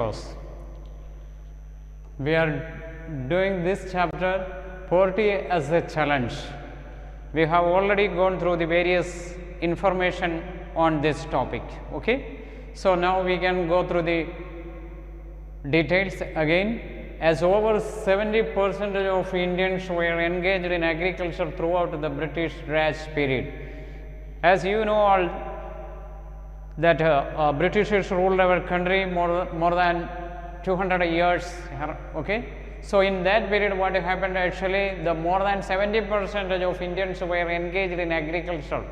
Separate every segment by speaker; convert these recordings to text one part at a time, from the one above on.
Speaker 1: course. We are doing this chapter poverty as a challenge. We have already gone through the various information on this topic. Okay. So, now we can go through the details again. As over 70% of Indians were engaged in agriculture throughout the British Raj period. As you know all that Britishers ruled our country more than 200 years. Okay. So, in that period what happened, actually the more than 70% of Indians were engaged in agriculture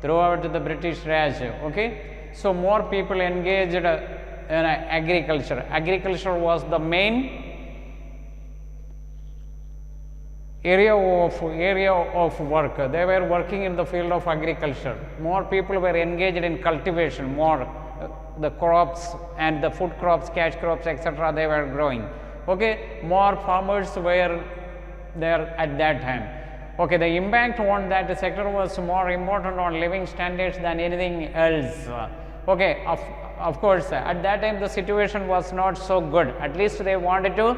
Speaker 1: throughout the British Raj. Okay. So, more people engaged in agriculture. Agriculture was the main area of work. They were working in the field of agriculture. More people were engaged in cultivation, more the crops and the food crops, cash crops, etc. they were growing. Okay. More farmers were there at that time. Okay. The impact on that sector was more important on living standards than anything else. Okay. Of course, at that time the situation was not so good. At least they wanted to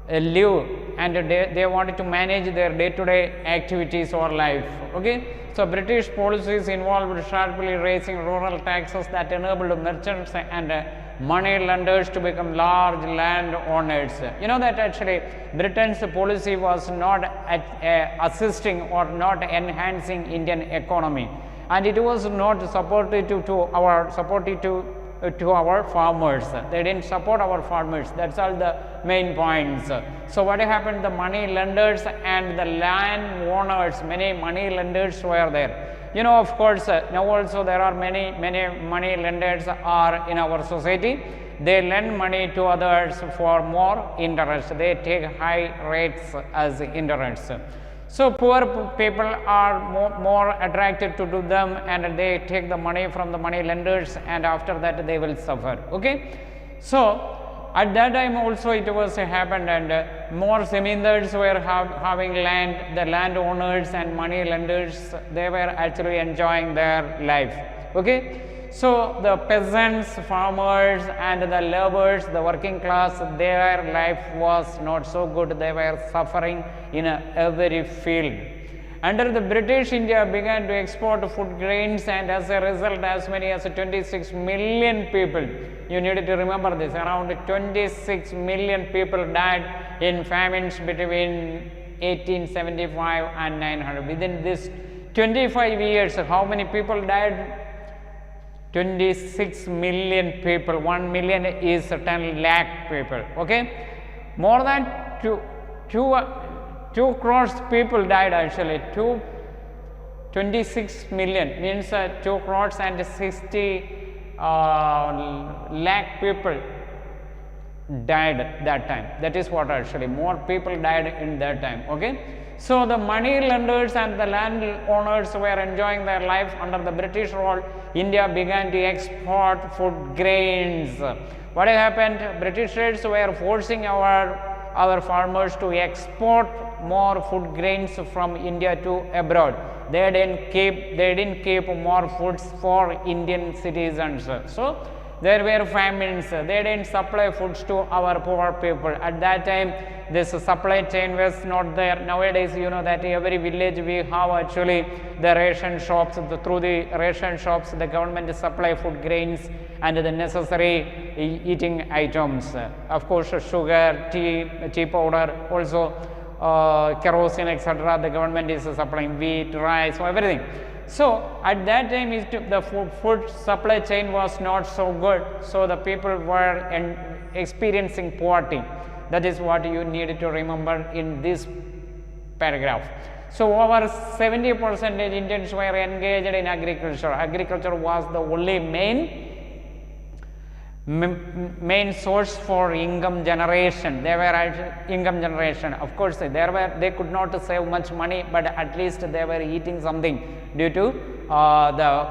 Speaker 1: live and they wanted to manage their day-to-day activities or life. Okay. So, British policies involved sharply raising rural taxes that enabled merchants and money lenders to become large land owners. You know that actually Britain's policy was not assisting or not enhancing Indian economy, and it was not supportive to our farmers. They didn't support our farmers. That's all the main points. So, what happened? The money lenders and the land owners, many money lenders were there. You know, of course, now also there are many money lenders are in our society. They lend money to others for more interest. They take high rates as interest. So, poor people are more attracted to do them, and they take the money from the money lenders, and after that they will suffer. Okay. So, at that time also it was happened, and more zamindars were having land. The landowners and money lenders, they were actually enjoying their life. Okay. So, the peasants, farmers and the laborers, the working class, their life was not so good. They were suffering in every field. Under the British, India began to export food grains, and as a result as many as 26 million people, you need to remember this, around 26 million people died in famines between 1875 and 900. Within this 25 years, how many people died? 26 million people. 1 million is 10 lakh people. Okay. More than 2 crores people died actually. 26 million means 2 crores and 60 lakh people died that time. That is what actually more people died in that time. Okay. So, the money lenders and the landowners were enjoying their life under the British rule. India began to export food grains. What happened? Britishers were forcing our farmers to export more food grains from India to abroad. They didn't keep more foods for Indian citizens. So, there were famines. They didn't supply foods to our poor people. At that time, this supply chain was not there. Nowadays, you know that every village we have actually the ration shops. Through the ration shops, the government supply food grains and the necessary eating items. Of course, sugar, tea powder, also kerosene, etc. The government is supplying wheat, rice, everything. So, at that time the food supply chain was not so good. So, the people were experiencing poverty. That is what you need to remember in this paragraph. So, over 70% Indians were engaged in agriculture. Agriculture was the only main source for income generation. They were income generation. Of course, they could not save much money, but at least they were eating something due to the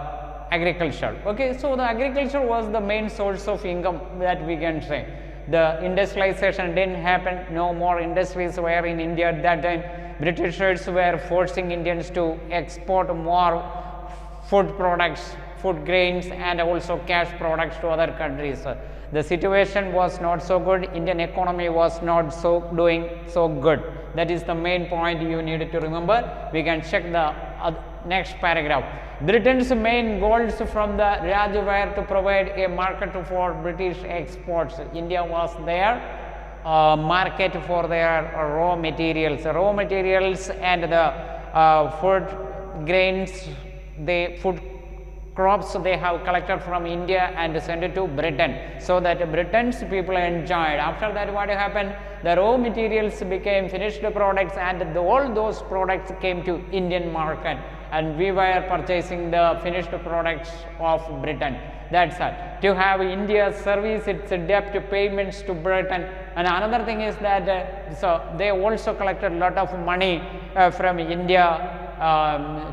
Speaker 1: agriculture. Okay. So, the agriculture was the main source of income that we can say. The industrialization didn't happen. No more industries were in India at that time. Britishers were forcing Indians to export more food products, food grains and also cash products to other countries. The situation was not so good. Indian economy was not doing so good. That is the main point you need to remember. We can check the next paragraph. Britain's main goals from the Raj were to provide a market for British exports. India was their market for their raw materials and the food grains, the food crops they have collected from India and sent it to Britain, so that Britain's people enjoyed. After that, what happened? The raw materials became finished products, and all those products came to Indian market, and we were purchasing the finished products of Britain. That's all. To have India service its debt payments to Britain. And another thing is that so they also collected a lot of money from India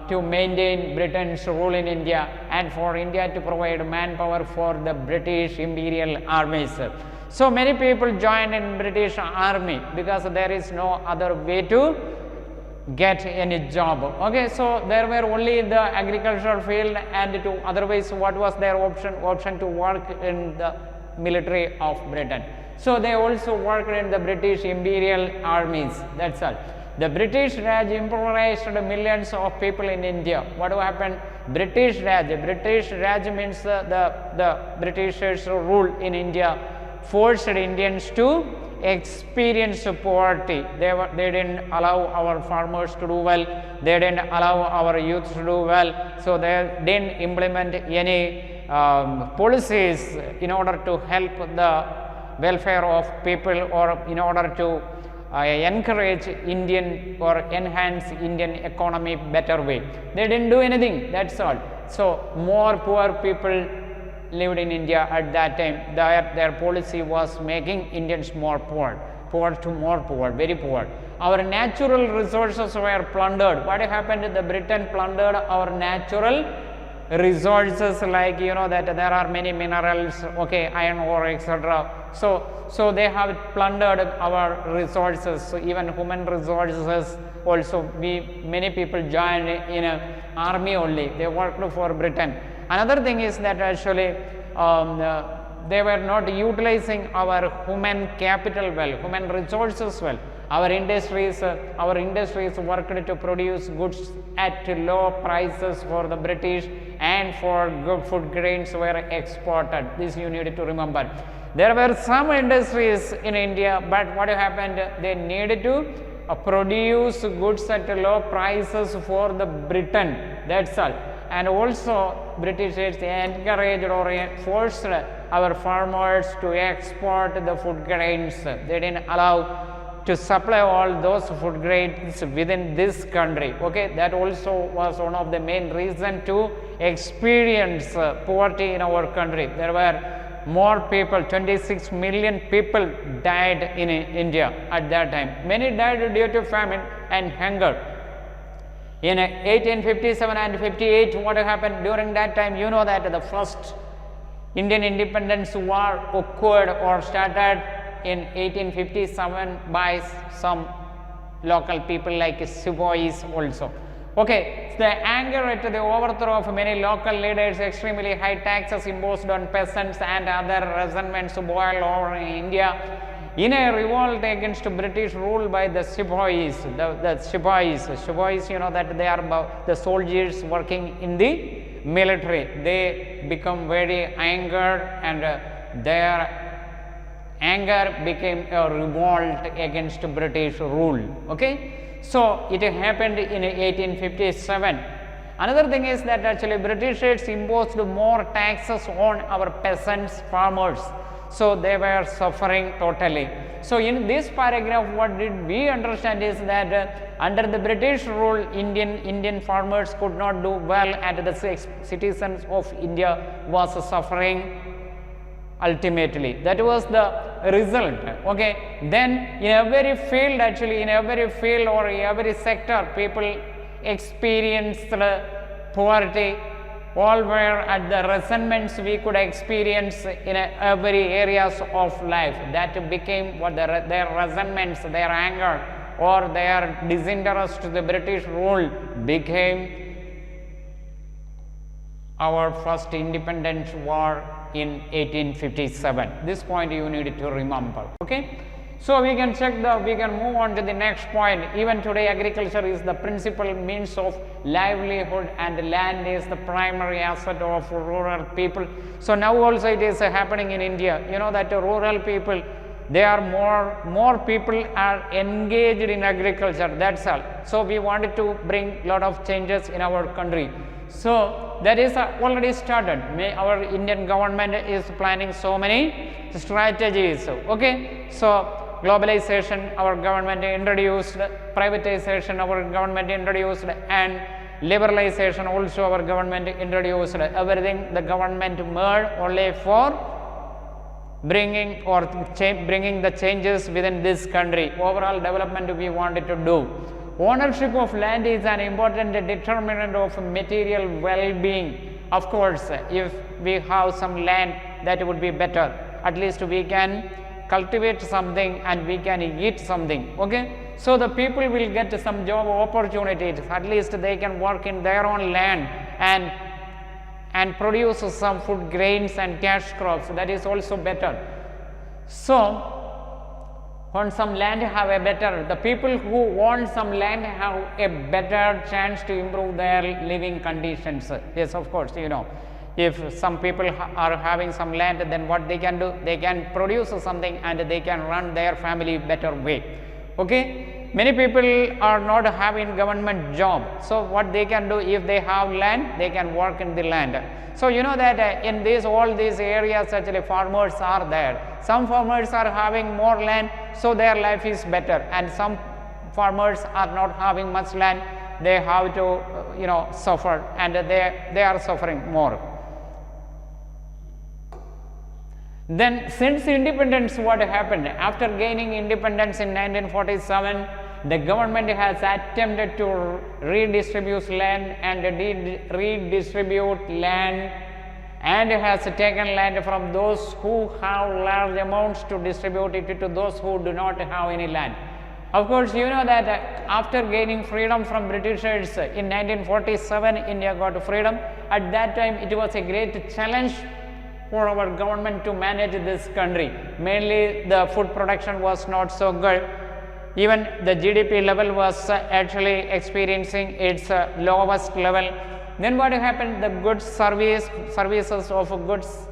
Speaker 1: to maintain Britain's rule in India, and for India to provide manpower for the British imperial armies. So many people joined in British army because there is no other way to get any job. Okay, so there were only the agricultural field, and to otherwise what was their option to work in the military of Britain. So they also worked in the British imperial armies. That's all. The British Raj impoverished millions of people in India. What happened? British Raj means the Britishers' rule in India forced Indians to experience poverty. They didn't allow our farmers to do well. They didn't allow our youth to do well. So they didn't implement any policies in order to help the welfare of people, or in order to encourage Indian or enhance Indian economy better way. They didn't do anything. That's all. So more poor people lived in India at that time. Their policy was making Indians more poor, very poor. Our natural resources were plundered. What happened? The Britain plundered our natural resources, like that there are many minerals, okay, iron ore, etc. So they have plundered our resources. So even human resources also. Many people joined in an army only. They worked for Britain. Another thing is that actually they were not utilizing our human capital well, human resources well. Our industries worked to produce goods at low prices for the British, and for good food grains were exported. This you need to remember. There were some industries in India, but what happened? They needed to produce goods at low prices for the Britain. That's all. And also Britishers encouraged or forced our farmers to export the food grains. They didn't allow to supply all those food grains within this country. Okay, that also was one of the main reasons to experience poverty in our country. There were more people, 26 million people died in India at that time. Many died due to famine and hunger. In 1857 and 58, what happened during that time? You know that the first Indian independence war occurred or started in 1857 by some local people like sepoys also. Okay, the anger at the overthrow of many local leaders, extremely high taxes imposed on peasants, and other resentments boiled over in India in a revolt against British rule by the sepoys. The sepoys, you know that they are the soldiers working in the military. They become very angered, and their anger became a revolt against British rule. Okay, so it happened in 1857. Another thing is that actually Britishers imposed more taxes on our peasants, farmers. So they were suffering totally. So in this paragraph, what did we understand is that under the British rule, Indian farmers could not do well, and the citizens of India was suffering ultimately. That was the result. Okay, then in every field, actually in every field or in every sector, people experienced poverty. All were at the resentments we could experience in every areas of life. That became what their resentments, their anger, or their disinterest to the British rule became our first independence war in 1857. This point you need to remember. Okay. So we can we can move on to the next point. Even today agriculture is the principal means of livelihood and land is the primary asset of rural people. So now also it is happening in India. You know that rural people, they are more people are engaged in agriculture, that's all. So we wanted to bring lot of changes in our country. So that is already started. Our Indian government is planning so many strategies. Okay. So globalization our government introduced, privatization our government introduced, and liberalization also our government introduced. Everything the government made only for bringing the changes within this country. Overall development we wanted to do. Ownership of land is an important determinant of material well-being. Of course, if we have some land, that would be better. At least we can cultivate something and we can eat something. Okay. So the people will get some job opportunities. At least they can work in their own land and produce some food grains and cash crops. That is also better. So on some land have a better, the people who own some land have a better chance to improve their living conditions. Yes, of course, you know, if some people are having some land, then what they can do, they can produce something and they can run their family better way. Okay. Many people are not having government job. So what they can do, if they have land, they can work in the land. So you know that in all these areas actually farmers are there. Some farmers are having more land, so their life is better, and some farmers are not having much land, they have to suffer, and they are suffering more. Then since independence, what happened? After gaining independence in 1947, the government has attempted to redistribute land and redistribute land, and has taken land from those who have large amounts to distribute it to those who do not have any land. Of course, you know that after gaining freedom from Britishers in 1947, India got freedom. At that time, it was a great challenge for our government to manage this country. Mainly the food production was not so good. Even the GDP level was actually experiencing its lowest level. Then what happened? The goods services of goods,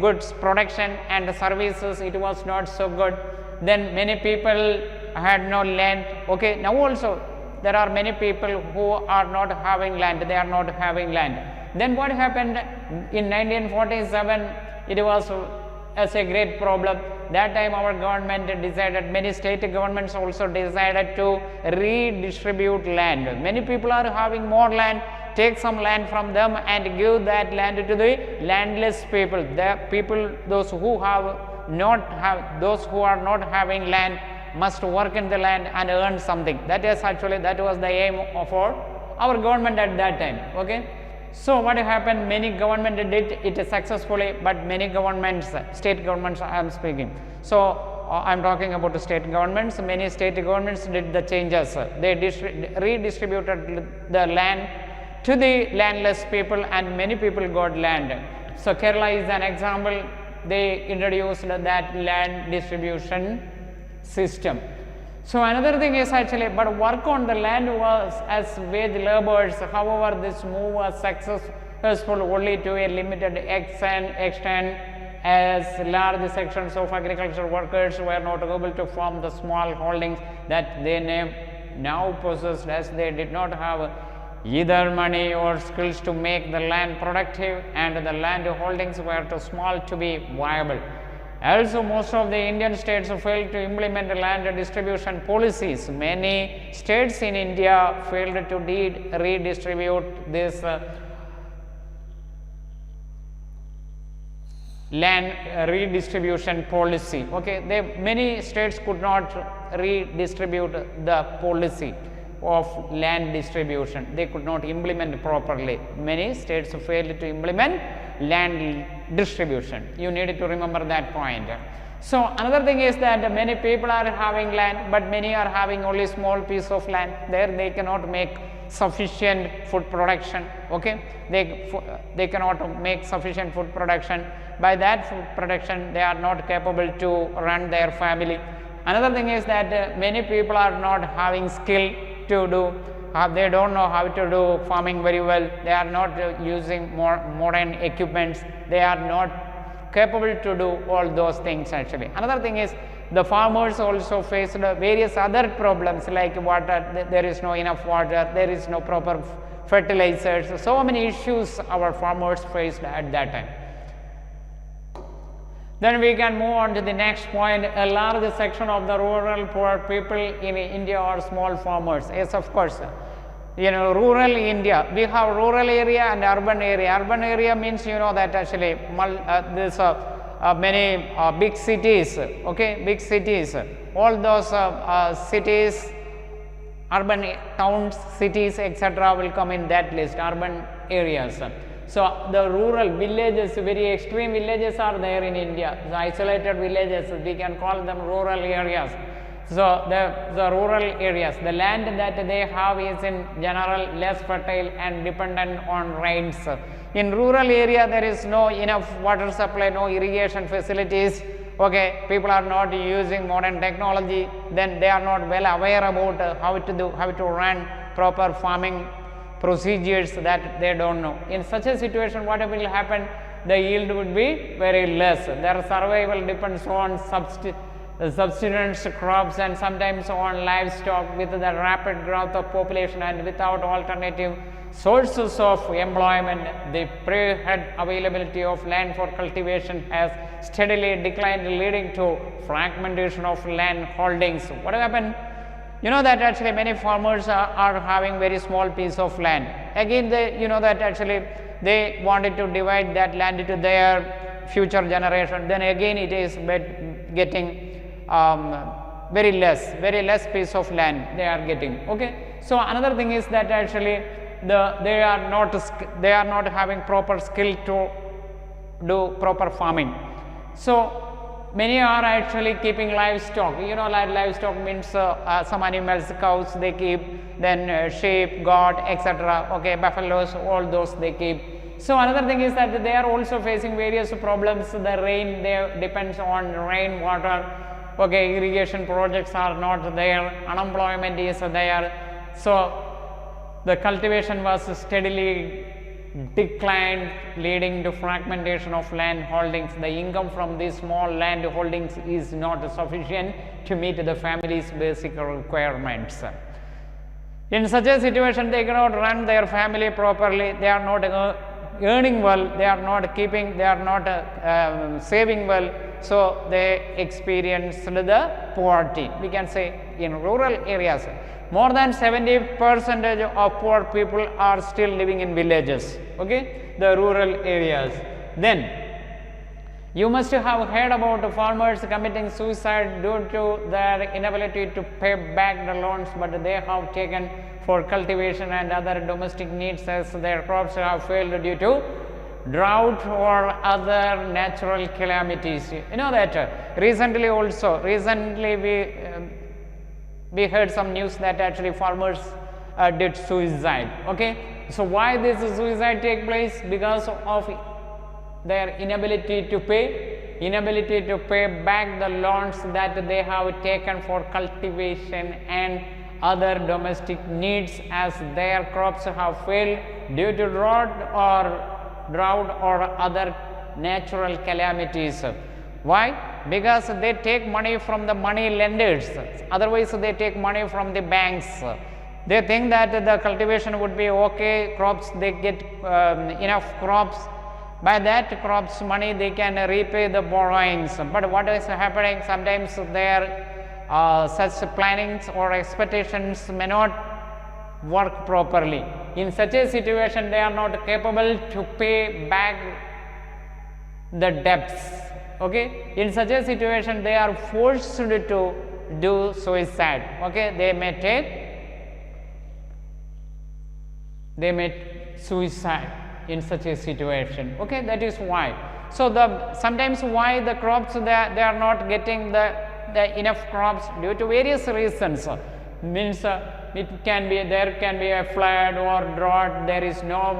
Speaker 1: goods production and services, it was not so good. Then many people had no land. Okay, now also there are many people who are not having land, they are not having land. Then what happened in 1947? It was as a great problem. That time our government decided, many state governments also decided to redistribute land. Many people are having more land, take some land from them and give that land to the landless people. The people, those who are not having land must work in the land and earn something. That was the aim of our government at that time. Okay. So what happened? Many government did it successfully, but many governments, state governments I am speaking. So I am talking about the state governments. Many state governments did the changes. They redistributed the land to the landless people, and many people got land. So Kerala is an example. They introduced that land distribution system. So another thing is but work on the land was as wage laborers. However, this move was successful only to a limited extent, as large sections of agricultural workers were not able to form the small holdings that they now possessed, as they did not have either money or skills to make the land productive, and the land holdings were too small to be viable. Also, most of the Indian states failed to implement land distribution policies. Many states in India failed to redistribute this land redistribution policy. Okay, many states could not redistribute the policy of land distribution. They could not implement properly. Many states failed to implement land distribution. You need to remember that point. So another thing is that many people are having land, but many are having only small piece of land. There they cannot make sufficient food production. Okay, they cannot make sufficient food production. By that food production, they are not capable to run their family. Another thing is that many people are not having skill to do. They don't know how to do farming very well. They are not using more modern equipments. They are not capable to do all those things actually. Another thing is the farmers also faced various other problems like water. There is no enough water. There is no proper fertilizers. So many issues our farmers faced at that time. Then we can move on to the next point. A large section of the rural poor people in India are small farmers. Yes, of course. Rural India, we have rural area and urban area. Urban area means that actually there's many big cities. Okay, big cities. All those cities, urban towns, cities, etc. will come in that list. Urban areas. So the rural villages, very extreme villages are there in India. The isolated villages, we can call them rural areas. So the rural areas, the land that they have is in general less fertile and dependent on rains. In rural area, there is no enough water supply, no irrigation facilities. Okay, people are not using modern technology. Then they are not well aware about how to run proper farming procedures, that they don't know. In such a situation, what will happen? The yield would be very less. Their survival depends on subsistence crops and sometimes on livestock. With the rapid growth of population and without alternative sources of employment, the pre-had availability of land for cultivation has steadily declined, leading to fragmentation of land holdings. What happened? That actually many farmers are having very small piece of land. Again, that actually they wanted to divide that land to their future generation. Then again it is getting very less piece of land they are getting. Okay. So another thing is that actually they are not having proper skill to do proper farming. So many are actually keeping livestock. Like livestock means some animals, cows they keep, then sheep, goat, etc. Okay, buffaloes, all those they keep. So another thing is that they are also facing various problems. The rain, they depends on rain water. Okay, irrigation projects are not there. Unemployment is there. So the cultivation was steadily declined, leading to fragmentation of land holdings. The income from these small land holdings is not sufficient to meet the family's basic requirements. In such a situation, they cannot run their family properly. They are not earning well. They are not saving well. So they experienced the poverty. We can say in rural areas, more than 70% of poor people are still living in villages. Okay, the rural areas. Then you must have heard about farmers committing suicide due to their inability to pay back the loans but they have taken for cultivation and other domestic needs, as their crops have failed due to drought or other natural calamities. That recently we heard some news that actually farmers did suicide. Okay, so why this suicide take place? Because of their inability to pay back the loans that they have taken for cultivation and other domestic needs, as their crops have failed due to drought or other natural calamities. Why? Because they take money from the money lenders, otherwise they take money from the banks. They think that the cultivation would be okay, crops, they get enough crops. By that crops money they can repay the borrowings. But what is happening? Sometimes their such plannings or expectations may not work properly. In such a situation, they are not capable to pay back the debts. Okay, in such a situation they are forced to do suicide. Okay, they may suicide in such a situation. Okay, that is why. So sometimes why the crops they are not getting the enough crops due to various reasons. Means there can be a flood or drought, there is no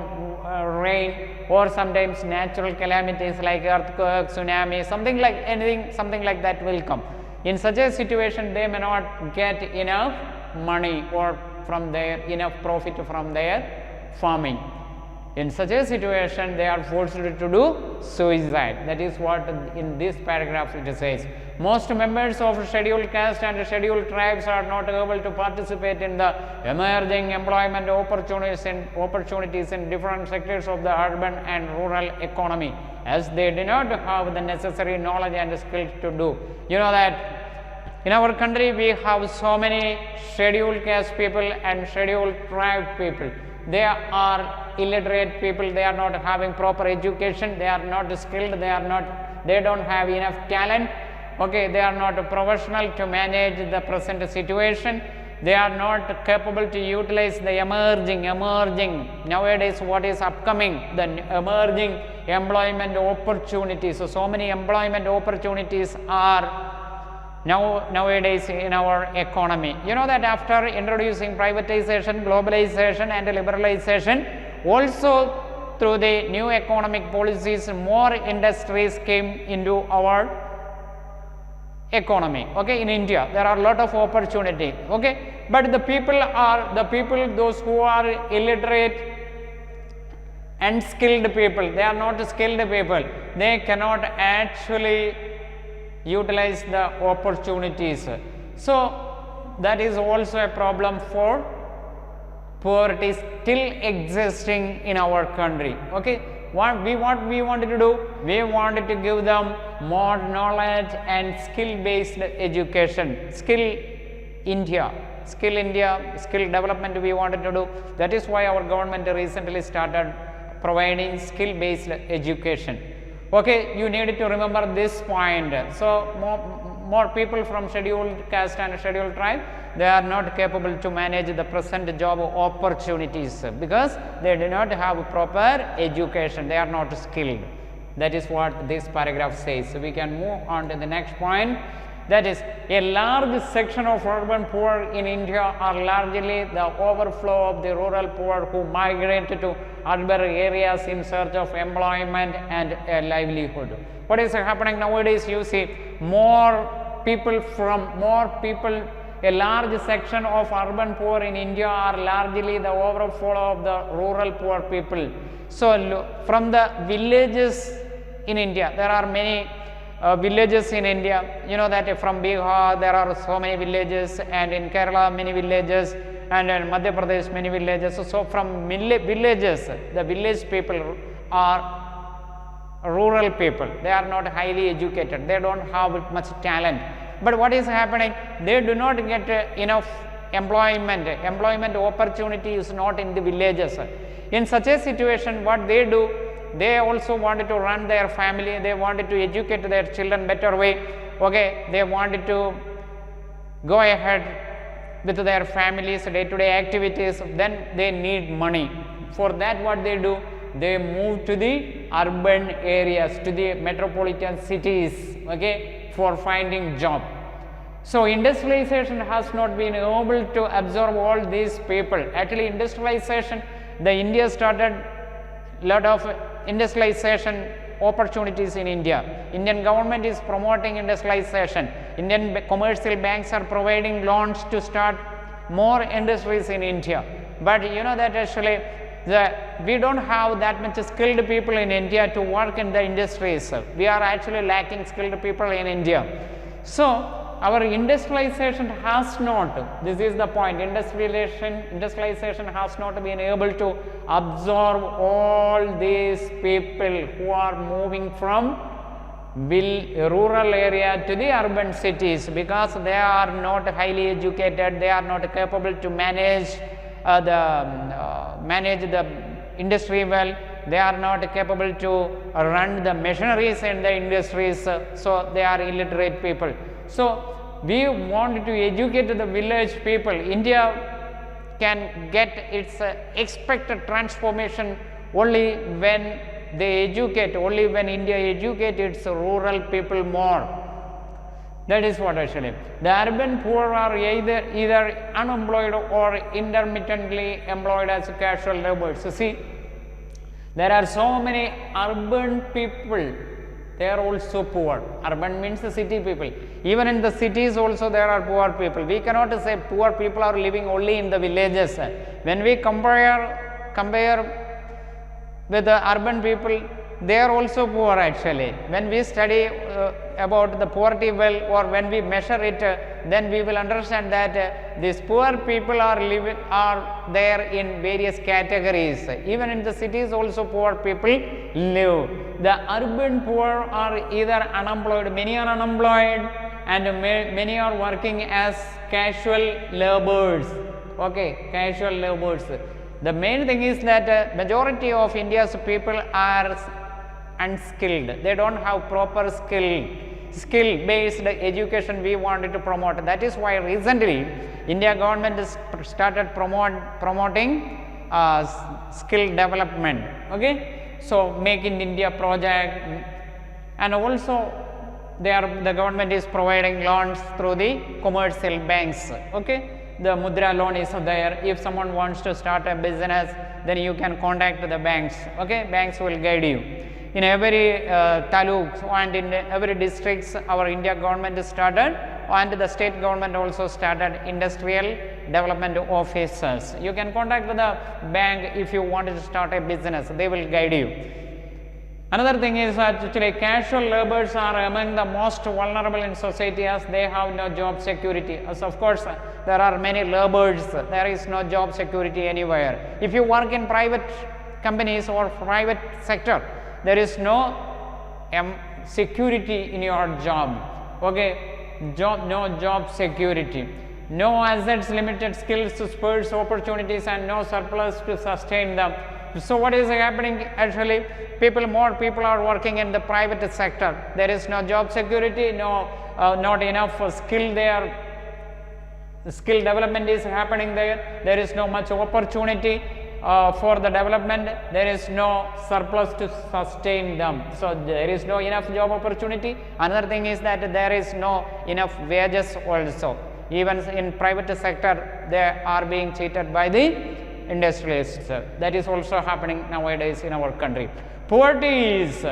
Speaker 1: rain, or sometimes natural calamities like earthquake, tsunami, something like that will come. In such a situation, they may not get enough money or enough profit from their farming. In such a situation, they are forced to do suicide. That is what in this paragraph it says. Most members of scheduled caste and scheduled tribes are not able to participate in the emerging employment opportunities in different sectors of the urban and rural economy, as they do not have the necessary knowledge and skills to do. You know that in our country we have so many scheduled caste people and scheduled tribe people. They are illiterate people, they are not having proper education, they are not skilled, they don't have enough talent, okay, they are not professional to manage the present situation, they are not capable to utilize the emerging nowadays what is upcoming, the emerging employment opportunities. So many employment opportunities are nowadays in our economy. You know that after introducing privatization, globalization and liberalization, also through the new economic policies, more industries came into our economy. Okay, in India there are a lot of opportunity. Okay, but the people those who are illiterate, unskilled people, they are not skilled people, they cannot actually utilize the opportunities. So that is also a problem for poverty still existing in our country. Okay, what we wanted to do, we wanted to give them more knowledge and skill based education, skill development we wanted to do. That is why our government recently started providing skill based education. Okay, you need to remember this point. So more people from scheduled caste and scheduled tribe, they are not capable to manage the present job opportunities because they do not have proper education, they are not skilled. That is what this paragraph says. So we can move on to the next point. That is, a large section of urban poor in India are largely the overflow of the rural poor who migrate to urban areas in search of employment and a livelihood. What is happening nowadays? You see a large section of urban poor in India are largely the overflow of the rural poor people. So from the villages in India, there are many villages in India. You know that from Bihar there are so many villages, and in Kerala many villages, and in Madhya Pradesh many villages. So from villages, the village people are rural people, they are not highly educated, they don't have much talent. But what is happening? They do not get enough employment opportunity is not in the villages. In such a situation, what they do, they also wanted to run their family, they wanted to educate their children better way. Okay, they wanted to go ahead with their families, day-to-day activities, then they need money. For that, what they do, they move to the urban areas, to the metropolitan cities, okay, for finding job. So industrialization has not been able to absorb all these people. Actually, industrialization, the India started lot of industrialization opportunities in India. Indian government is promoting industrialization. Indian commercial banks are providing loans to start more industries in India. But you know that actually we don't have that much skilled people in India to work in the industries. We are actually lacking skilled people in India. So our industrialization has not, this is the point, industrialization has not been able to absorb all these people who are moving from rural area to the urban cities, because they are not highly educated, they are not capable to manage the industry well, they are not capable to run the machineries in the industries, so they are illiterate people. So we want to educate the village people. India can get its expected transformation only when they educate, only when India educates its rural people more. That is what actually. The urban poor are either unemployed or intermittently employed as casual laborers. So see, there are so many urban people, they are also poor. Urban means the city people. Even in the cities also there are poor people. We cannot say poor people are living only in the villages. When we compare with the urban people, they are also poor actually. When we study about the poverty well, or when we measure it, then we will understand that these poor people are there in various categories. Even in the cities also poor people live. The urban poor are either unemployed, many are unemployed, and many are working as casual laborers. Okay, casual laborers. The main thing is that majority of India's people are unskilled. They don't have proper skill based education we wanted to promote. That is why recently India government has started promoting skill development. Okay, so Make in India project, and also the government is providing loans through the commercial banks. Okay, the Mudra loan is there. If someone wants to start a business, then you can contact the banks. Okay, banks will guide you. In every taluks and in every districts, our India government started, and the state government also started industrial development officers. You can contact the bank if you wanted to start a business, they will guide you. Another thing is actually casual laborers are among the most vulnerable in society, as they have no job security. As of course there are many laborers, there is no job security anywhere. If you work in private companies or private sector, there is no security in your job. Okay, no job security, no assets, limited skills to spurs opportunities, and no surplus to sustain them. So what is happening actually? More people are working in the private sector. There is no job security, not enough skill there. Skill development is happening there. There is no much opportunity for the development. There is no surplus to sustain them. So there is no enough job opportunity. Another thing is that there is no enough wages also. Even in private sector, they are being cheated by the industrialists. That is also happening nowadays in our country. Poverty is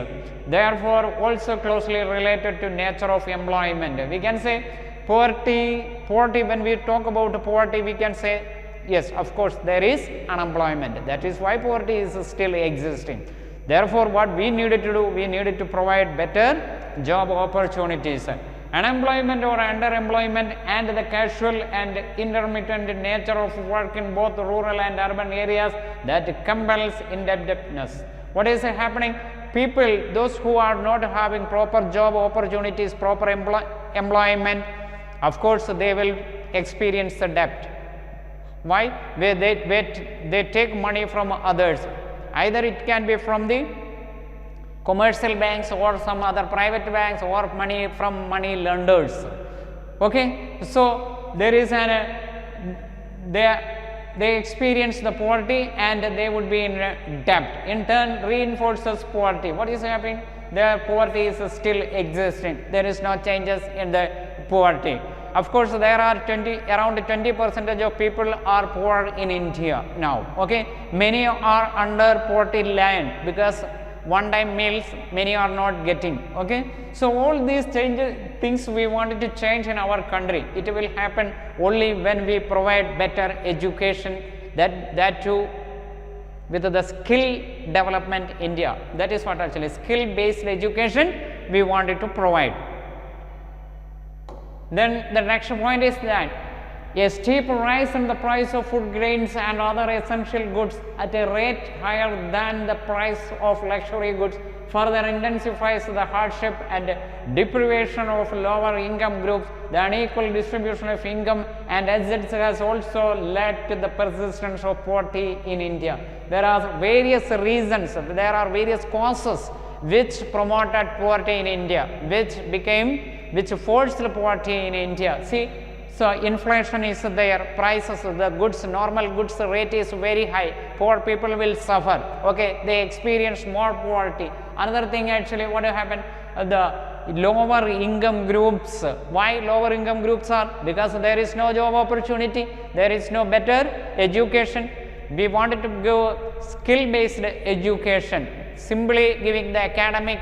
Speaker 1: therefore also closely related to nature of employment. We can say poverty, when we talk about poverty, we can say yes, of course there is unemployment. That is why poverty is still existing. Therefore what we needed to do, we needed to provide better job opportunities. Unemployment or underemployment and the casual and intermittent nature of work in both rural and urban areas, that compels indebtedness. What is happening? People, those who are not having proper job opportunities, proper employment, of course they will experience the debt. Why? They take money from others. Either it can be from the commercial banks or some other private banks, or money from money lenders. Okay, so there is they experience the poverty and they would be in debt. In turn, reinforces poverty. What is happening? The poverty is still existing. There is no changes in the poverty. Of course, there are around 20% of people are poor in India now. Okay, many are under poverty line because one-time meals many are not getting. Okay, so all these things we wanted to change in our country. It will happen only when we provide better education, that too with the skill development India. That is what actually skill-based education we wanted to provide. Then the next point is that a steep rise in the price of food grains and other essential goods at a rate higher than the price of luxury goods further intensifies the hardship and deprivation of lower income groups. The unequal distribution of income and assets has also led to the persistence of poverty in India. There are various reasons, there are various causes which promoted poverty in India, which forced poverty in India. See, so inflation is there, prices, the goods, normal goods rate is very high, poor people will suffer. Okay, they experience more poverty. Another thing actually what happened, lower income groups. Why lower income groups are? Because there is no job opportunity, there is no better education. We wanted to give skill based education, simply giving the academic,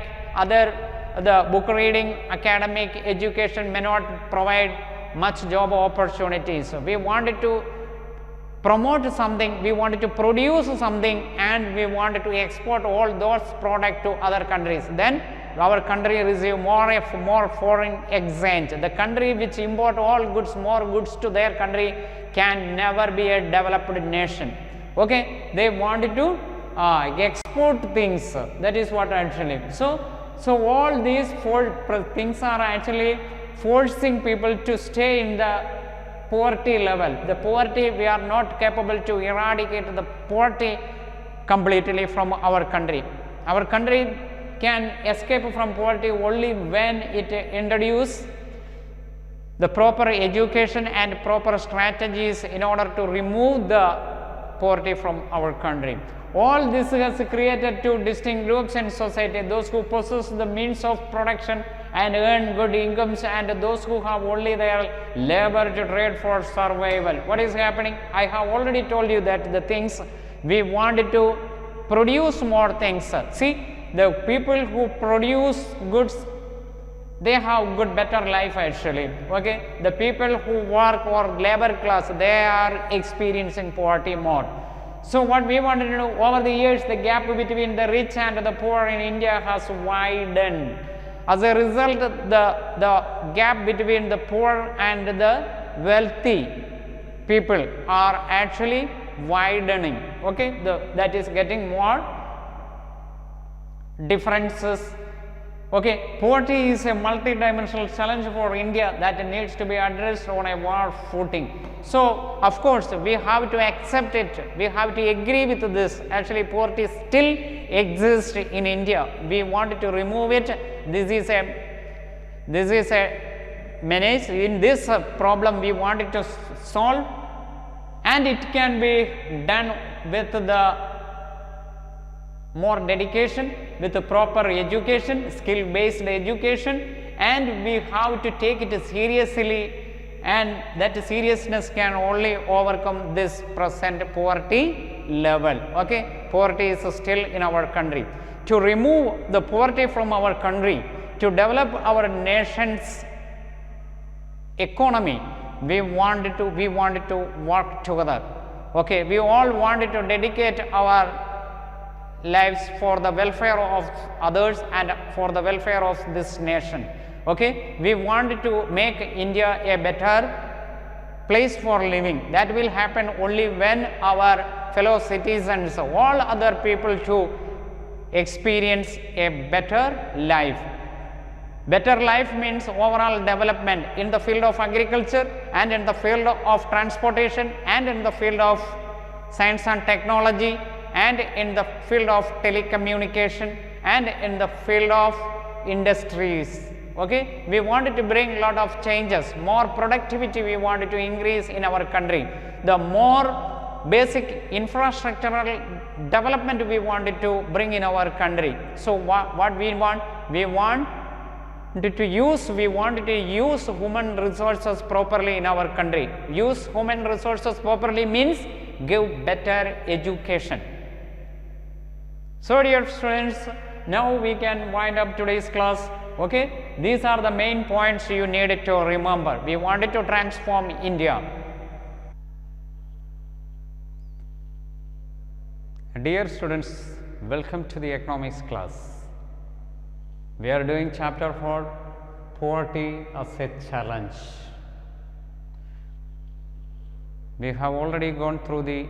Speaker 1: the book reading academic education may not provide much job opportunities. So we wanted to promote something, we wanted to produce something, and we wanted to export all those products to other countries. Then our country receive more foreign exchange. The country which import all goods, more goods to their country, can never be a developed nation. Okay, they wanted to export things. That is what actually. So all these four things are actually forcing people to stay in the poverty level. The poverty, we are not capable to eradicate the poverty completely from our country. Our country can escape from poverty only when it introduces the proper education and proper strategies in order to remove the poverty from our country. All this has created two distinct groups in society: those who possess the means of production and earn good incomes, and those who have only their labor to trade for survival. What is happening? I have already told you that the things we wanted to produce more things. See, the people who produce goods, they have good better life actually. Okay, the people who work or labor class, they are experiencing poverty more. So what we wanted to do, over the years, the gap between the rich and the poor in India has widened. As a result, the gap between the poor and the wealthy people are actually widening. Okay, that is getting more differences. Okay, poverty is a multi-dimensional challenge for India that needs to be addressed on a war footing. So, of course, we have to accept it, we have to agree with this. Actually, poverty still exists in India. We want to remove it. This is a menace. In this problem, we wanted to solve, and it can be done with the more dedication, with the proper education, skill based education, and we have to take it seriously, and that seriousness can only overcome this present poverty level. Okay, poverty is still in our country. To remove the poverty from our country, to develop our nation's economy, we wanted to work together. Okay, we all wanted to dedicate our lives for the welfare of others and for the welfare of this nation. Okay, we wanted to make India a better place for living. That will happen only when our fellow citizens, all other people too, experience a better life. Better life means overall development in the field of agriculture, and in the field of transportation, and in the field of science and technology, and in the field of telecommunication, and in the field of industries. Okay, we wanted to bring lot of changes, more productivity we wanted to increase in our country, the more basic infrastructural development we wanted to bring in our country. So what we want? We wanted to use human resources properly in our country. Use human resources properly means give better education. So dear students, now we can wind up today's class. Okay, these are the main points you needed to remember. We wanted to transform India. Dear students, welcome to the economics class. We are doing chapter 4, poverty as a challenge. We have already gone through the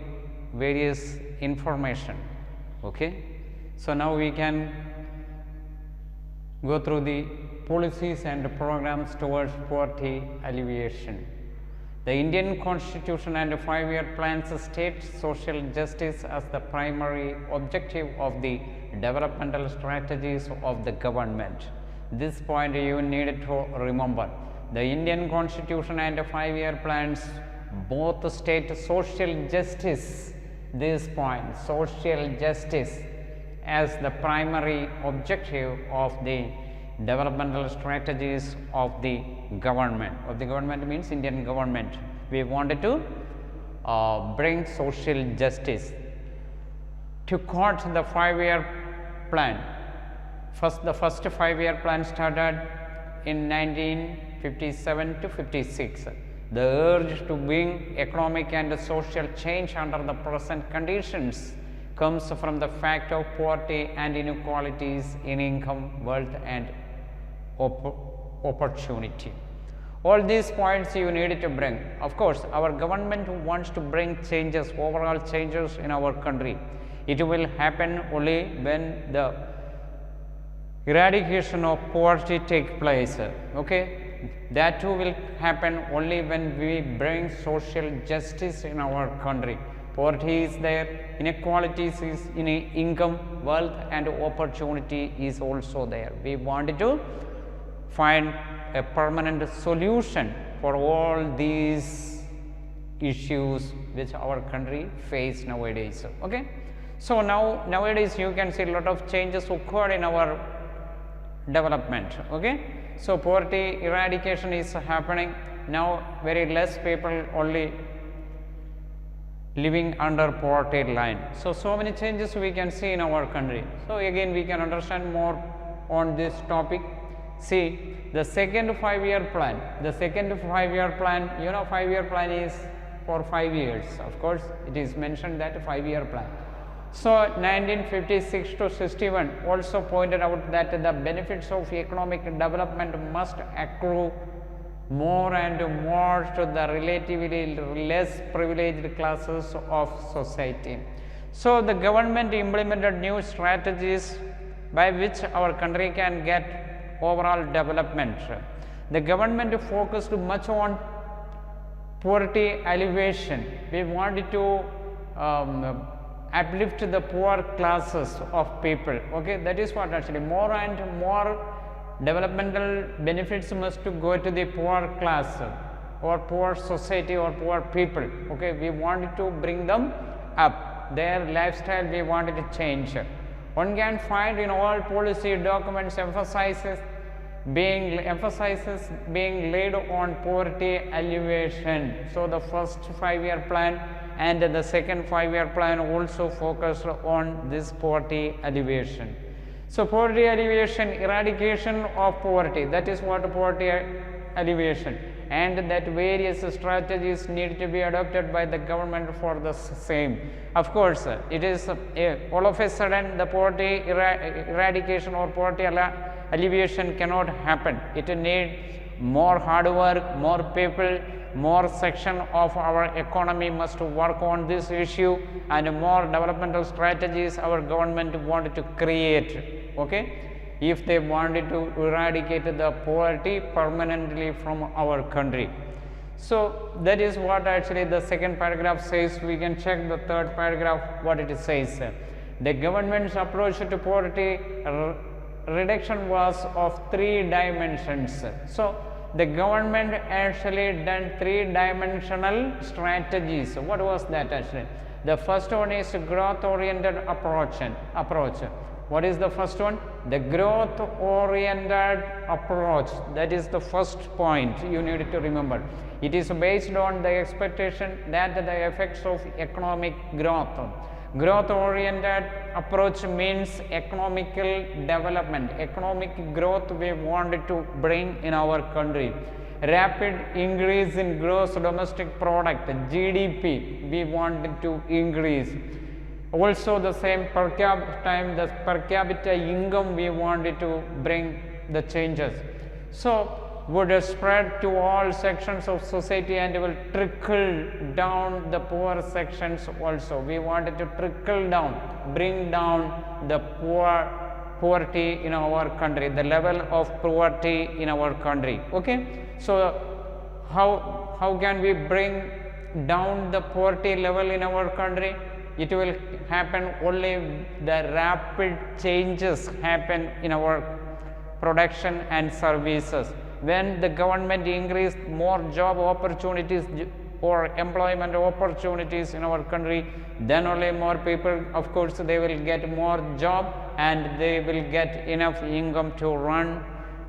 Speaker 1: various information. Okay, so now we can go through the policies and programs towards poverty alleviation. The Indian Constitution and 5-year plans state social justice as the primary objective of the developmental strategies of the government. This point you need to remember. The Indian Constitution and 5-year plans both state social justice, this point, social justice as the primary objective of the developmental strategies of the government. Of the government means Indian government. We wanted to bring social justice. To quote the 5-year plan, the first 5-year plan started in 1957 to 56. The urge to bring economic and social change under the present conditions comes from the fact of poverty and inequalities in income, wealth and opportunity. All these points you need to bring. Of course, our government wants to bring changes, overall changes in our country. It will happen only when the eradication of poverty take place. Okay, that too will happen only when we bring social justice in our country. Poverty is there, inequalities is in income, wealth and opportunity is also there. We wanted to find a permanent solution for all these issues which our country face nowadays. Okay, so nowadays you can see a lot of changes occurred in our development. Okay, so poverty eradication is happening now. Very less people only living under poverty line. So many changes we can see in our country. So again we can understand more on this topic. See the second 5-year plan. The second 5-year plan, 5-year plan is for 5 years. Of course, it is mentioned that 5-year plan. So 1956 to 61 also pointed out that the benefits of economic development must accrue more and more to the relatively less privileged classes of society. So the government implemented new strategies by which our country can get overall development. The government focused much on poverty alleviation. We wanted to uplift the poor classes of people. Okay, that is what actually more and more developmental benefits must to go to the poor class or poor society or poor people. Okay, we wanted to bring them up, their lifestyle we wanted to change. One can find in all policy documents emphasis being laid on poverty alleviation. So the first 5-year plan and the second 5-year plan also focused on this poverty alleviation. So poverty alleviation, eradication of poverty, that is what poverty alleviation, and that various strategies need to be adopted by the government for the same. Of course, it is all of a sudden the poverty eradication or poverty alleviation cannot happen. It needs more hard work, more people, more section of our economy must work on this issue, and more developmental strategies our government wanted to create. Okay, if they wanted to eradicate the poverty permanently from our country. So that is what actually the second paragraph says. We can check the third paragraph what it says. The government's approach to poverty reduction was of 3 dimensions. So the government actually done 3-dimensional strategies. What was that actually? The first one is growth oriented approach. What is the first one? The growth oriented approach. That is the first point you need to remember. It is based on the expectation that the effects of economic growth. Growth oriented approach means economical development, economic growth we wanted to bring in our country. Rapid increase in gross domestic product, GDP, we wanted to increase. Also the same per capita income we wanted to bring the changes. So would spread to all sections of society and will trickle down the poor sections also. We wanted to trickle down, bring down the poverty in our country, the level of poverty in our country. Okay, so how can we bring down the poverty level in our country? It will happen only the rapid changes happen in our production and services. When the government increase more job opportunities or employment opportunities in our country, then only more people, of course, they will get more job and they will get enough income to run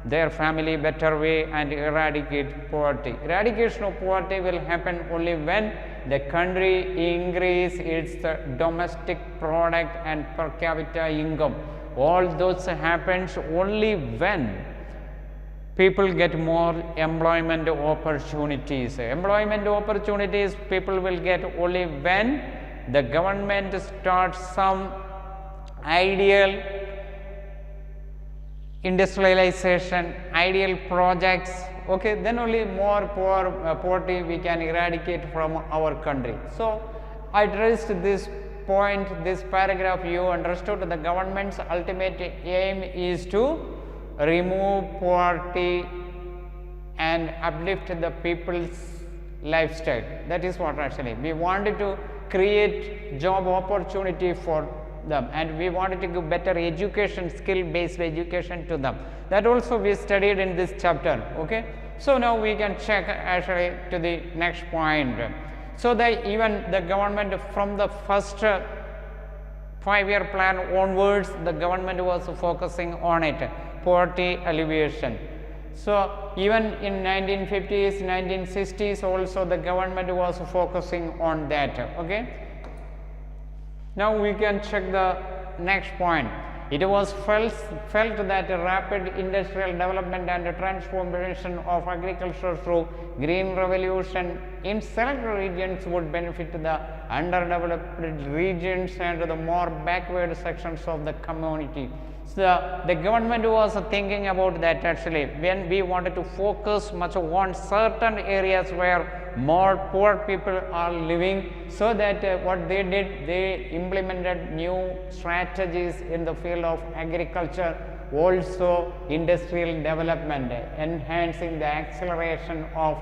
Speaker 1: their family better way and eradicate poverty. Eradication of poverty will happen only when the country increase its domestic product and per capita income. All those happens only when people get more employment opportunities. Employment opportunities people will get only when the government starts some ideal industrialization, ideal projects, okay, then only more poverty we can eradicate from our country. So, I addressed this point, this paragraph, you understood the government's ultimate aim is to remove poverty and uplift the people's lifestyle. That is what actually we wanted to create job opportunity for them, and we wanted to give better education, skill based education to them. That also we studied in this chapter. Okay. So, now we can check actually to the next point. So, that even the government from the first 5-year plan onwards, the government was focusing on it, poverty alleviation. So, even in 1950s, 1960s also the government was focusing on that. Okay. Now, we can check the next point. It was felt that rapid industrial development and transformation of agriculture through green revolution in select regions would benefit the underdeveloped regions and the more backward sections of the community. So, the government was thinking about that actually when we wanted to focus much on certain areas where more poor people are living. So, that what they did, they implemented new strategies in the field of agriculture, also industrial development, enhancing the acceleration of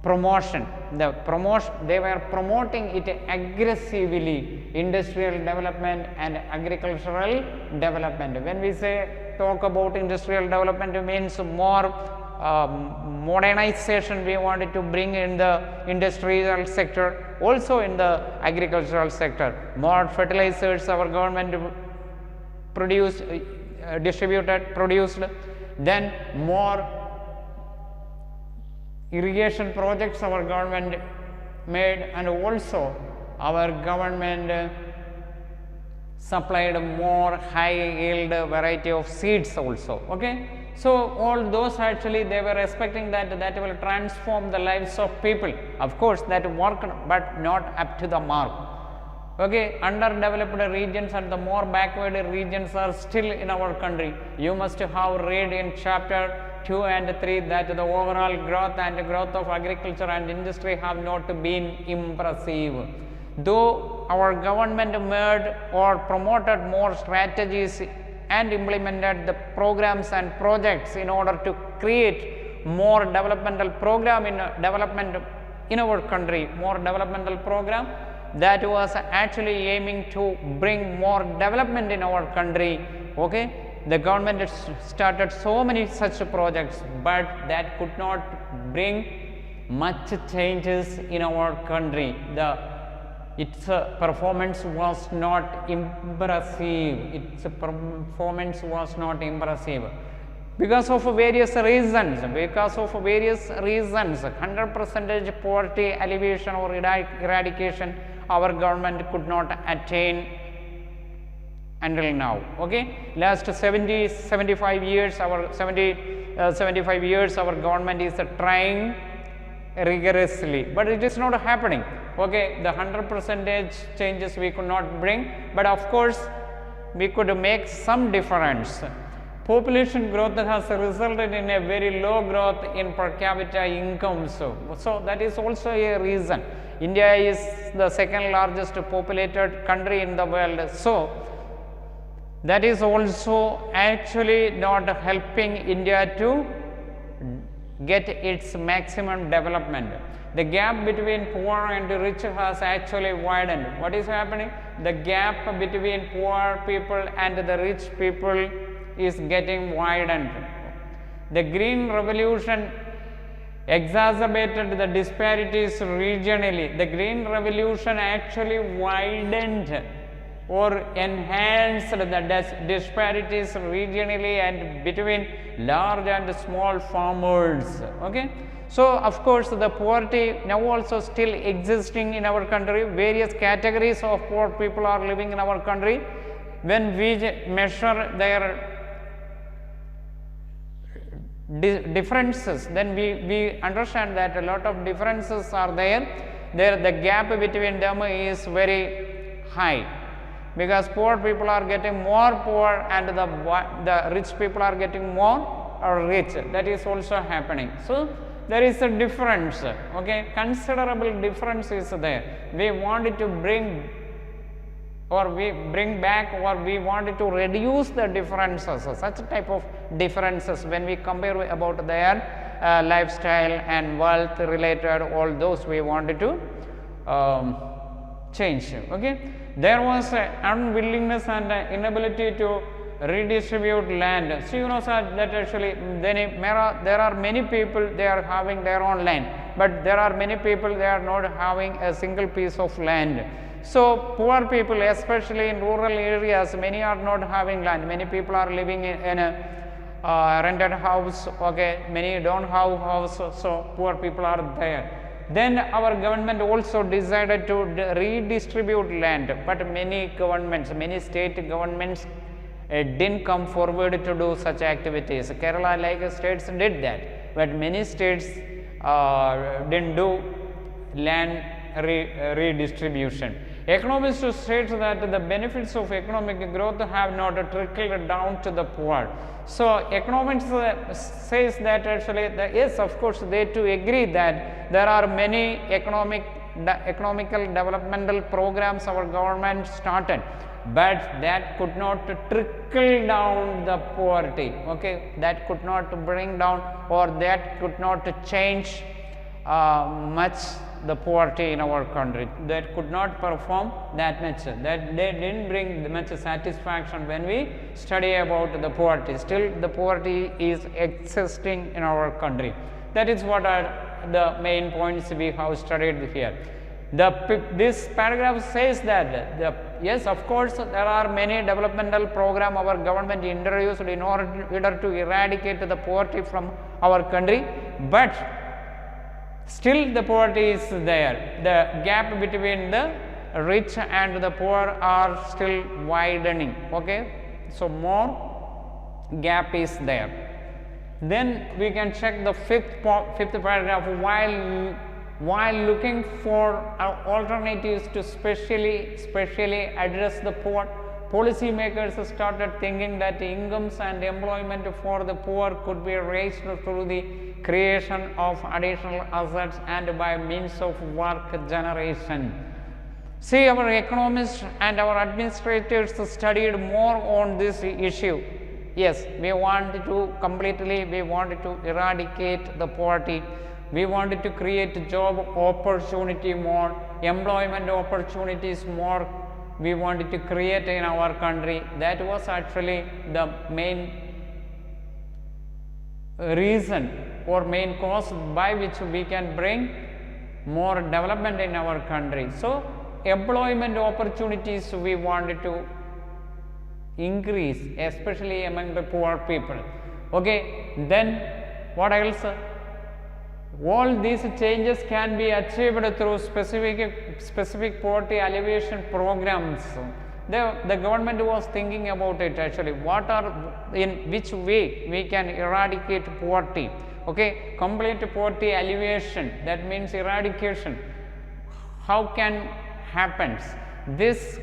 Speaker 1: promotion. They were promoting it aggressively, industrial development and agricultural development. When we say talk about industrial development, it means more modernization we wanted to bring in the industrial sector, also in the agricultural sector. More fertilizers our government produced, produced, then more irrigation projects our government made, and also our government supplied more high yield variety of seeds also. Okay. So, all those actually they were expecting that will transform the lives of people. Of course, that worked, but not up to the mark. Okay. Underdeveloped regions and the more backward regions are still in our country. You must have read in chapter 2 and 3 that the overall growth of agriculture and industry have not been impressive. Though our government made or promoted more strategies and implemented the programs and projects in order to create more developmental program in our country, more developmental program that was actually aiming to bring more development in our country. Okay. The government started so many such projects, but that could not bring much changes in our country. Its performance was not impressive. Because of various reasons. 100% poverty alleviation or eradication our government could not attain until now. Okay. Last 75 years our government is trying rigorously, but it is not happening. Okay. The 100% changes we could not bring, but of course we could make some difference. Population growth has resulted in a very low growth in per capita income. So that is also a reason. India is the second largest populated country in the world. So that is also actually not helping India to get its maximum development. The gap between poor and rich has actually widened. What is happening? The gap between poor people and the rich people is getting widened. The Green Revolution exacerbated the disparities regionally. The Green Revolution actually widened or enhanced the disparities regionally and between large and small farmers. Okay. So, of course, the poverty now also still existing in our country. Various categories of poor people are living in our country. When we measure their differences, then we understand that a lot of differences are there. The gap between them is very high, because poor people are getting more poor and the rich people are getting more rich. That is also happening. So, there is a difference, okay, considerable difference is there. We wanted to bring back, or we wanted to reduce the differences, such type of differences when we compare about their lifestyle and wealth related, all those we wanted to change. Okay. There was unwillingness and inability to redistribute land. So, you know, sir, that actually there are many people, they are having their own land, but there are many people, they are not having a single piece of land. So, poor people, especially in rural areas, many are not having land. Many people are living in a rented house, okay, many don't have house, so poor people are there. Then our government also decided to redistribute land, but many governments, many state governments didn't come forward to do such activities. Kerala like states did that, but many states didn't do land redistribution. Economists state that the benefits of economic growth have not trickled down to the poor. So, economists says that actually yes, of course, they too agree that there are many economical developmental programs our government started, but that could not trickle down the poverty, okay, that could not bring down, or that could not change much the poverty in our country, that could not perform that much, that they didn't bring much satisfaction when we study about the poverty. Still the poverty is existing in our country. That is what are the main points we have studied here. This paragraph says that yes, of course, there are many developmental programs our government introduced in order to eradicate the poverty from our country, but still the poverty is there. The gap between the rich and the poor are still widening. Okay, so more gap is there. Then we can check the fifth paragraph. While looking for alternatives to specially address the poor, policymakers started thinking that incomes and employment for the poor could be raised through the creation of additional assets and by means of work generation. See, our economists and our administrators studied more on this issue. Yes, we wanted to eradicate the poverty. We wanted to create job opportunity more, employment opportunities more. We wanted to create in our country. That was actually the main reason or main cause by which we can bring more development in our country. So, employment opportunities we wanted to increase, especially among the poor people. Okay, then what else? All these changes can be achieved through specific poverty alleviation programs. The government was thinking about it actually. In which way we can eradicate poverty? Okay, complete poverty alleviation, that means eradication. How can happens? This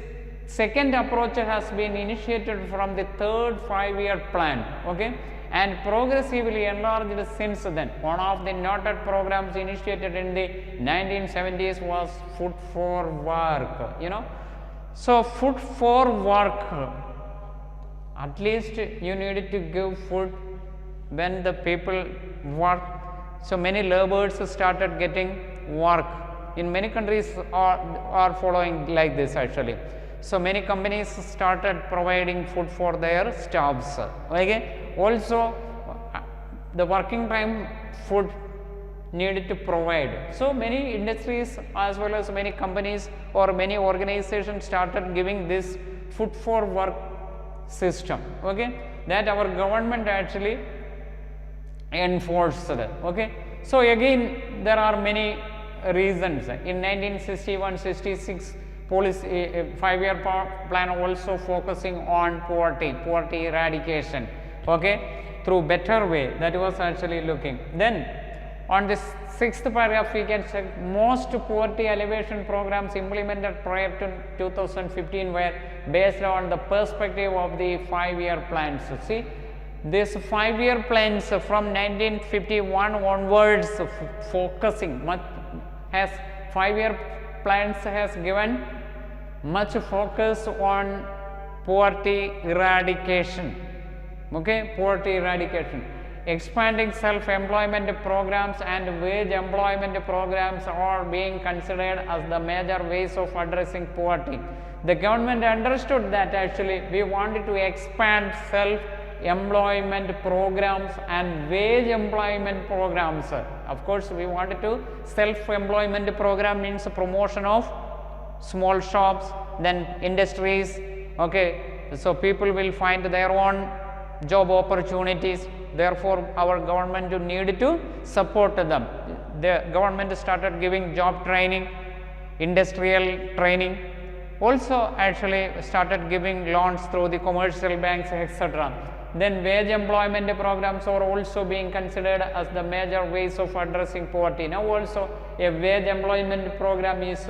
Speaker 1: second approach has been initiated from the third 5-year plan. Okay, and progressively enlarged since then. One of the noted programs initiated in the 1970s was Food for Work, you know. So, food for work, at least you needed to give food when the people work. So, many laborers started getting work. In many countries are following like this actually. So, many companies started providing food for their staffs. Okay. Also, the working time food needed to provide. So, many industries as well as many companies or many organizations started giving this food for work system, okay, that our government actually enforced, okay. So again there are many reasons. In 1961-66 policy 5-year plan also focusing on poverty eradication, okay, through better way, that was actually looking. Then on this 6th paragraph we can check most poverty alleviation programs implemented prior to 2015 were based on the perspective of the 5-year plans. See, this 5-year plans from 1951 onwards focusing much has 5-year plans has given much focus on poverty eradication, okay, poverty eradication. Expanding self-employment programs and wage employment programs are being considered as the major ways of addressing poverty. The government understood that actually we wanted to expand self-employment programs and wage employment programs. Of course, we wanted to self-employment program means promotion of small shops, then industries, okay, so people will find their own job opportunities. Therefore, our government needed to support them. The government started giving job training, industrial training, also actually started giving loans through the commercial banks, etc. Then wage employment programs are also being considered as the major ways of addressing poverty. Now also a wage employment program is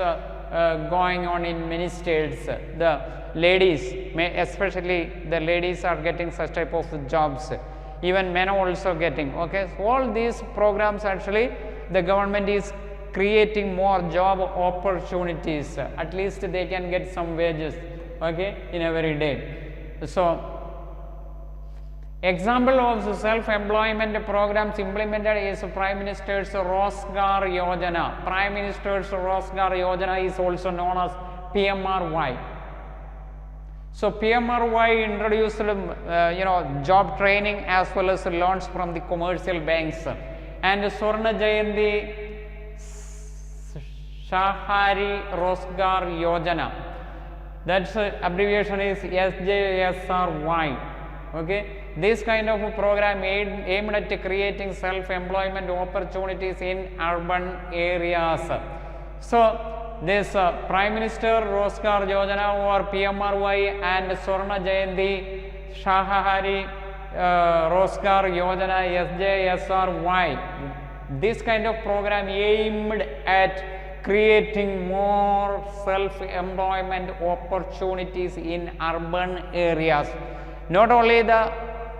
Speaker 1: going on in many states. The ladies, especially the ladies are getting such type of jobs. Even men are also getting, okay. So all these programs actually the government is creating more job opportunities. At least they can get some wages, okay, in every day. So example of self-employment programs implemented is Prime Minister's Rozgar Yojana. Prime Minister's Rozgar Yojana is also known as PMRY. So PMRY introduced job training as well as loans from the commercial banks. And Swarna Jayanti Shahari Rozgar Yojana, that's abbreviation is SJSRY, okay. This kind of a program aimed at creating self-employment opportunities in urban areas. So this Prime Minister Rozgar Yojana or PMRY and Swarna Jayanti Shahari Rozgar Yojana SJSRY, this kind of program aimed at creating more self-employment opportunities in urban areas. Not only the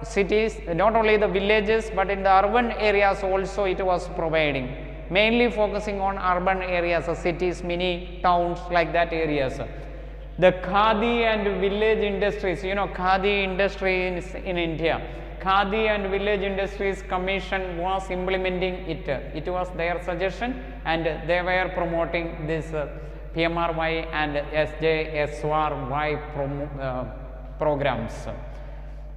Speaker 1: cities, not only the villages, but in the urban areas also it was providing. Mainly focusing on urban areas, cities, mini towns, like that areas. The Khadi and village industries, Khadi industry in India. Khadi and village industries commission was implementing it. It was their suggestion and they were promoting this PMRY and SJSRY programs.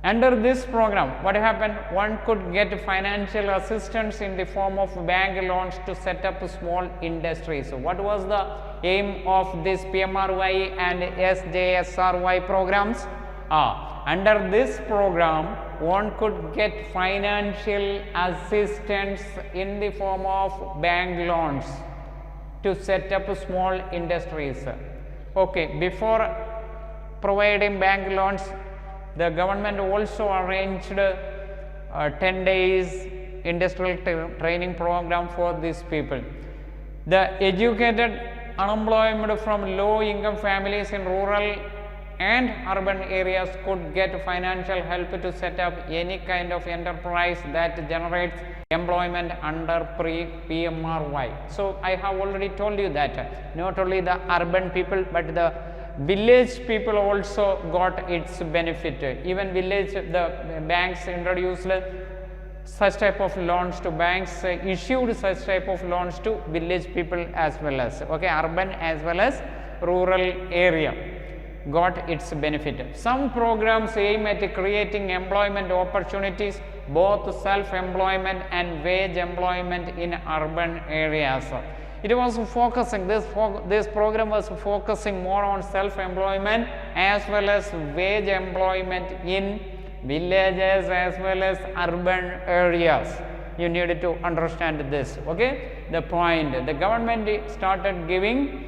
Speaker 1: Under this program, what happened? One could get financial assistance in the form of bank loans to set up small industries. So what was the aim of this PMRY and SJSRY programs? Under this program, one could get financial assistance in the form of bank loans to set up small industries. Okay, before providing bank loans, the government also arranged 10 days industrial training program for these people. The educated unemployment from low income families in rural and urban areas could get financial help to set up any kind of enterprise that generates employment under PMRY. So I have already told you that not only the urban people but the village people also got its benefit. Even village, the banks introduced such type of loans to banks, issued such type of loans to village people as well as, okay, urban as well as rural area got its benefit. Some programs aim at creating employment opportunities, both self-employment and wage employment in urban areas. It was focusing, this program was focusing more on self-employment as well as wage employment in villages as well as urban areas. You need to understand this, okay? The point, the government started giving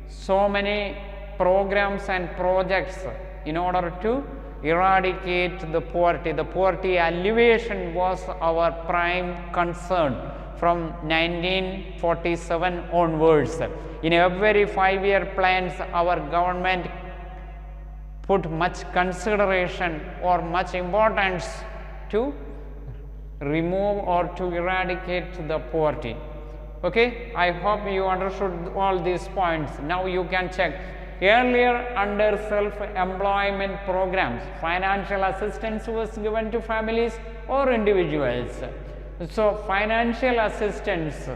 Speaker 1: so many programs and projects in order to eradicate the poverty. The poverty alleviation was our prime concern from 1947 onwards. In every 5-year plans, our government put much consideration or much importance to remove or to eradicate the poverty. Okay, I hope you understood all these points. Now you can check. Earlier, under self-employment programs, financial assistance was given to families or individuals. So, financial assistance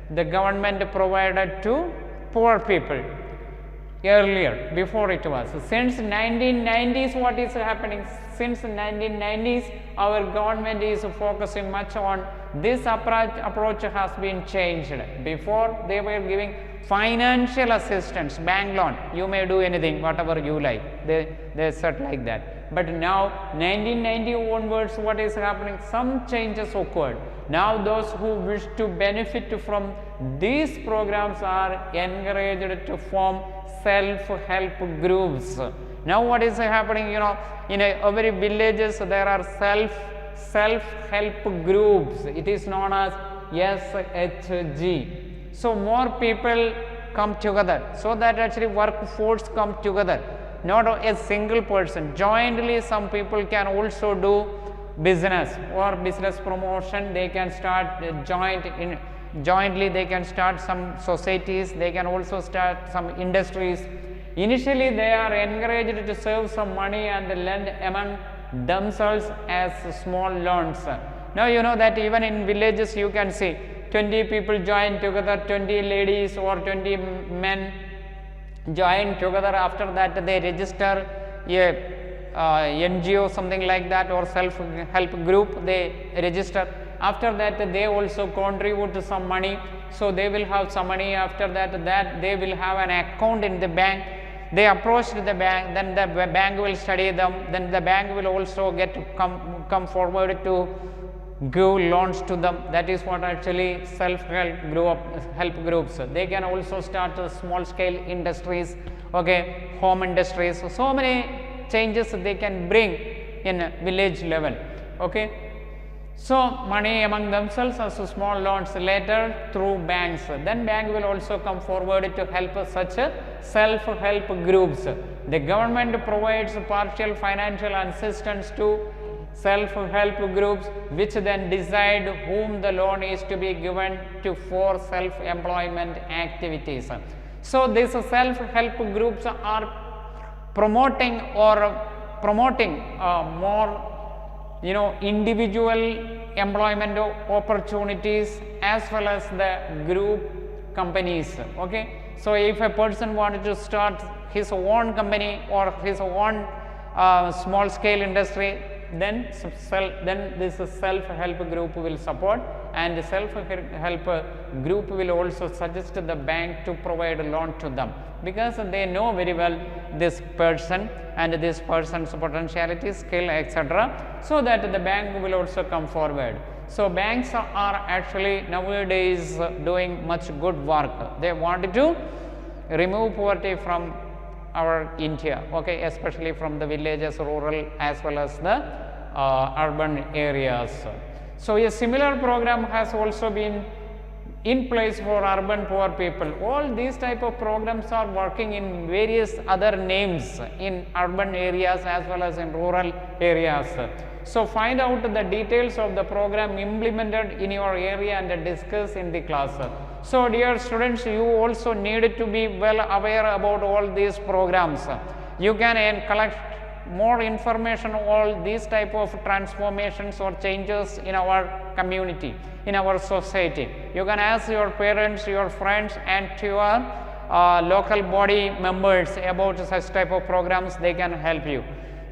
Speaker 1: the government provided to poor people earlier, before it was. Since 1990s, what is happening? Since 1990s, our government is focusing much on this approach has been changed. Before, they were giving financial assistance, bank loan, you may do anything, whatever you like, they said like that. But now 1990 onwards, what is happening? Some changes occurred. Now those who wish to benefit from these programs are encouraged to form self-help groups. Now what is happening? You know, in every villages there are self-help groups. It is known as SHG. So more people come together, so that actually workforce come together, not a single person. Jointly, some people can also do business or business promotion. They can start jointly. They can start some societies. They can also start some industries. Initially, they are encouraged to save some money and lend among themselves as small loans. Now you know that even in villages you can see 20 people join together, 20 ladies or 20 men join together. After that they register a NGO, something like that, or self-help group, they register. After that they also contribute some money, so they will have some money. After that they will have an account in the bank. They approach the bank, then the bank will study them, then the bank will also get to come forward to give loans to them. That is what actually self-help groups. They can also start small scale industries, okay, home industries. So many changes they can bring in village level, okay. So money among themselves as small loans, later through banks. Then bank will also come forward to help such self-help groups. The government provides partial financial assistance to self-help groups, which then decide whom the loan is to be given to for self-employment activities. So these self-help groups are promoting more individual employment opportunities as well as the group companies, okay. So if a person wanted to start his own company or his own small scale industry, then this self-help group will support, and the self-help group will also suggest the bank to provide a loan to them, because they know very well this person and this person's potentiality, skill, etc. So that the bank will also come forward. So banks are actually nowadays doing much good work. They wanted to remove poverty from our India, okay, especially from the villages, rural as well as the urban areas. So a similar program has also been in place for urban poor people. All these type of programs are working in various other names in urban areas as well as in rural areas. So find out the details of the program implemented in your area and discuss in the class. So dear students, you also need to be well aware about all these programs. You can collect more information on all these type of transformations or changes in our community, in our society. You can ask your parents, your friends and to your local body members about such type of programs. They can help you.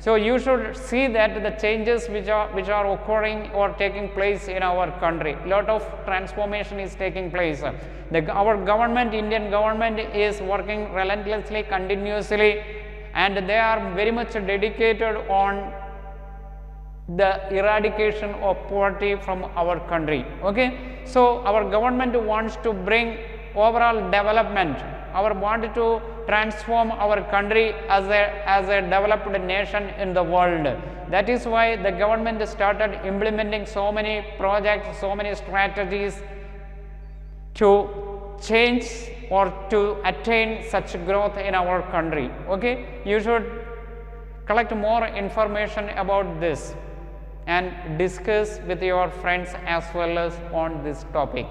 Speaker 1: So you should see that the changes which are occurring or taking place in our country, lot of transformation is taking place. Our government, Indian government, is working relentlessly, continuously, and they are very much dedicated on the eradication of poverty from our country. Okay, so our government wants to bring overall development. Our want to transform our country as a developed nation in the world. That is why the government started implementing so many projects, so many strategies to change or to attain such growth in our country. Okay, you should collect more information about this and discuss with your friends as well as on this topic.